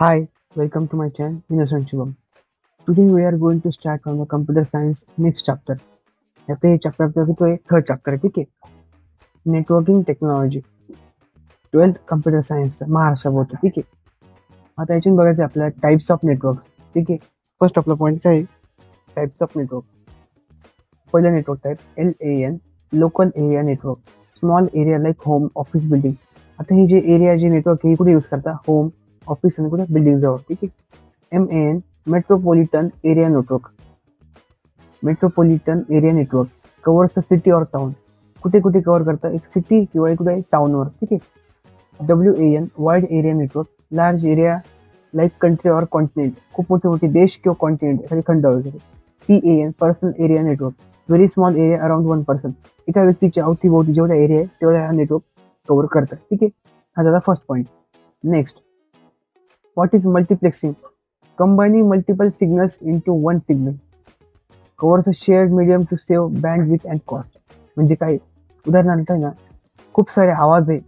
Hi, welcome to my channel, Innocent Shivam. Today we are going to start on the computer science next chapter. आता हे chapter आपल्याला तो third chapter आहे, ठीक आहे. Networking technology 12th computer science Maharashtra होतो, ठीक आहे. आता याच्यातून बघायचं आपल्याला टाइप्स ऑफ नेटवर्क्स, ठीक आहे. फर्स्ट आपला पॉईंट काय आहे? Types of network. पहिला network type LAN, local area network. Small area like home, office, building. आता हे जे एरिया जे नेटवर्क हे कुठे यूज करता? होम, ऑफिस आणि कुठे बिल्डिंग जवळ, ठीक आहे. MAN, metropolitan area network. Metropolitan area network covers the city और टाउन. कुठे कुठे कव्हर करतं? एक सिटी किंवा कुठे टाउनवर, ठीक आहे. WAN, wide area network. Large area like country और कॉन्टिनेंट. खूप मोठे मोठे देश किंवा कॉन्टिनेंट, एखादी खंड वगैरे. PAN, personal area network. Very small area around 1%. एका व्यक्तीच्या अवतीभोवती जेवढा एरिया आहे तेवढा हा नेटवर्क कव्हर करतं, ठीक आहे. हा झाला first point. Next, what is multiplexing? Combining multiple signals into one signal. Covers a shared medium to save bandwidth and cost. म्हणजे काय? उदाहरणार्थ आहे ना, खूप सारे आवाज आहे,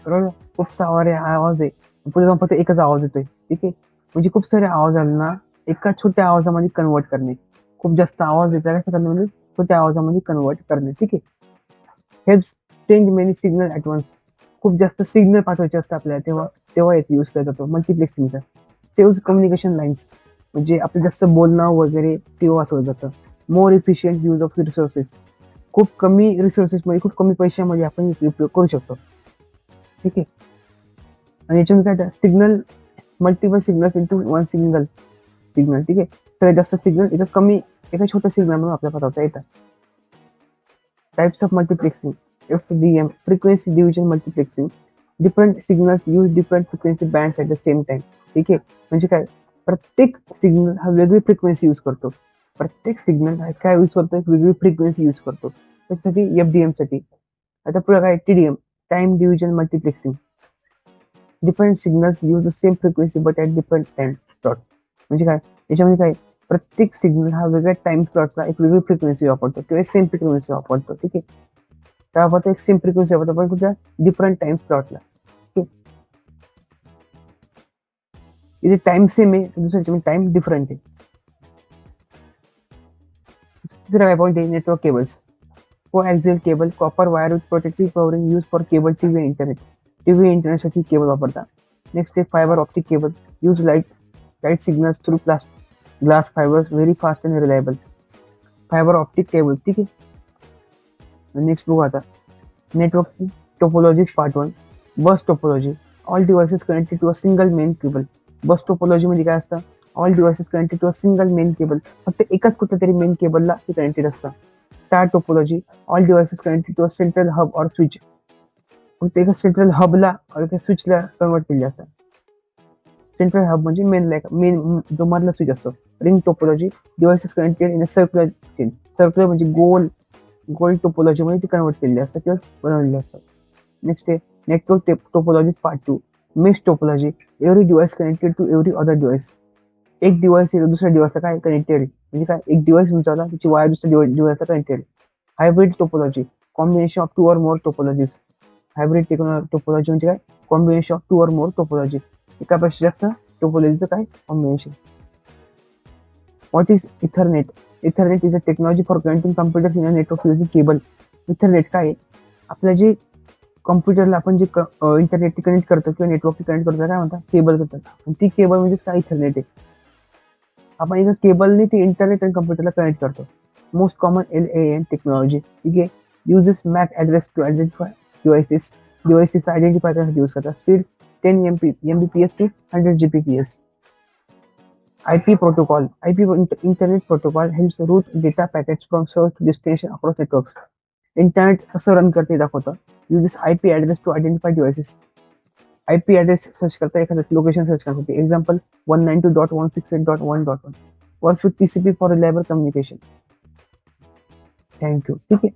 बरोबर? खूप सारे आवाज आहे, पुढे जाऊन फक्त एकच आवाज येतोय, ठीक आहे. म्हणजे खूप सारे आवाज आले ना, एका छोट्या आवाजामध्ये कन्वर्ट करणे. खूप जास्त आवाज येतात कसं करणे, म्हणजे छोट्या आवाजामध्ये कन्वर्ट करणे, ठीक आहे. Helps change many signal at once. खूप जास्त सिग्नल पाठवायचे असतात आपल्याला, तेव्हा तेव्हा याचा यूज केला जातो मल्टिप्लेक्सिंगचा. सेव्स कम्युनिकेशन लाईन्स, म्हणजे आपलं जास्त बोलणं वगैरे ते वाचवलं जातं. More efficient use of resources. खूप कमी रिसोर्सेसमध्ये, खूप कमी पैशामध्ये आपण उपयोग करू शकतो, ठीक आहे. आणि याच्यामध्ये काय signal, multiple signals into one single signal, ठीक आहे. सगळ्यात जास्त सिग्नल एका कमी, एका छोट्या सिग्नलमध्ये आपल्याला पाठवता येतात. Types of multiplexing. FDM, frequency division multiplexing. Different signals use different frequency bands at the same time, ठीक आहे. म्हणजे काय? प्रत्येक सिग्नल हा वेगळी फ्रिक्वेन्सी यूज करतो. प्रत्येक सिग्नल हा काय यूज करतो? एक वेगळी फ्रिक्वेन्सी यूज करतो. त्यासाठी FDM साठी. आता पुढे काय? TDM, time division multiplexing. Different signals use the same frequency but at different time slot. म्हणजे काय? याच्यामध्ये काय? प्रत्येक सिग्नल हा वेगळ्या टाइम स्लॉटचा एक वेगळी फ्रिक्वेन्सी वापरतो किंवा एक सेम फ्रिक्वेन्सी वापरतो, ठीक आहे. त्यावर एक सेम फ्रिक्वेन्सी वापरतो पण कुठल्या डिफरंट टाइम स्लॉटला. इथे टाइम सेम आहे, दुसऱ्याचे टाइम डिफरंट आहे. तिसरा काय पॉईंट आहे? Network cables. Coaxial cable, copper wire with protective covering use for cable, TV आणि इंटरनेट. टीव्ही इंटरनेटसाठी केबल वापरतात. नेक्स्ट आहे fibre optic cable. Use light signals through glass fibres, very fast and reliable. Fibre optic cable, ठीक आहे. Next बघू आता network topologies part 1. Bus topology. All devices connected to a single main cable. Bus topology म्हणजे काय असतं? All devices connected to a single main cable. फक्त एकाच कुठल्या तरी मेन केबलला ते कनेक्टेड असतं. Star topology. All devices connected to a central hub or switch. फक्त एका सेंट्रल हबला और एका स्विचला कन्वर्ट केले असतात. सेंट्रल हब म्हणजे मेन जो मधला स्विच असतो. Ring topology. Devices connected in a circular chain. Circular म्हणजे गोल टोपोलॉजी मध्ये ते कन्वर्ट केलेले असतात किंवा बनवलेले असतात. नेक्स्ट आहे network topology part 2. Mesh topology. Every device connected to every other device. एक डिव्हाइस दुसऱ्या डिव्हाइसला काय कनेक्टेड आहे, म्हणजे काय? एक डिव्हाइस उंचावला त्याची वायर दुसऱ्या डिव्हाइसला कनेक्टेड आहे. Hybrid topology. Combination of two or more topologies. Hybrid topology म्हणजे काय? Combination of two or more topology. एकापेक्षा जास्त टोपोलॉजीचं काय? Combination. What is Ethernet? Ethernet is a technology for connecting computers in a network using cable. Ethernet काय आहे? आपल्या जे कम्प्युटरला आपण जे इंटरनेट कनेक्ट करतो किंवा नेटवर्क कनेक्ट करतो काय म्हणतात? केबल करतात. आणि ती केबल म्हणजे काय? इथरनेट आहे. आपण एका केबलने ते इंटरनेट आणि कम्प्युटरला कनेक्ट करतो. मोस्ट कॉमन LAN टेक्नॉलॉजी, ठीक आहे. Uses MAC address to identify devices identify करण्यासाठी यूज करतात. Speed 10 Mbps to 100 Gbps. IP protocol. Internet protocol helps route data packets from source to destination across networks. Internet कसं run करते दाखवतं. Uses IP address to identify devices. IP address search करता, एखादं location search करता. Example 192.168.1.1. Works with TCP for reliable communication. Thank you, ठीक आहे.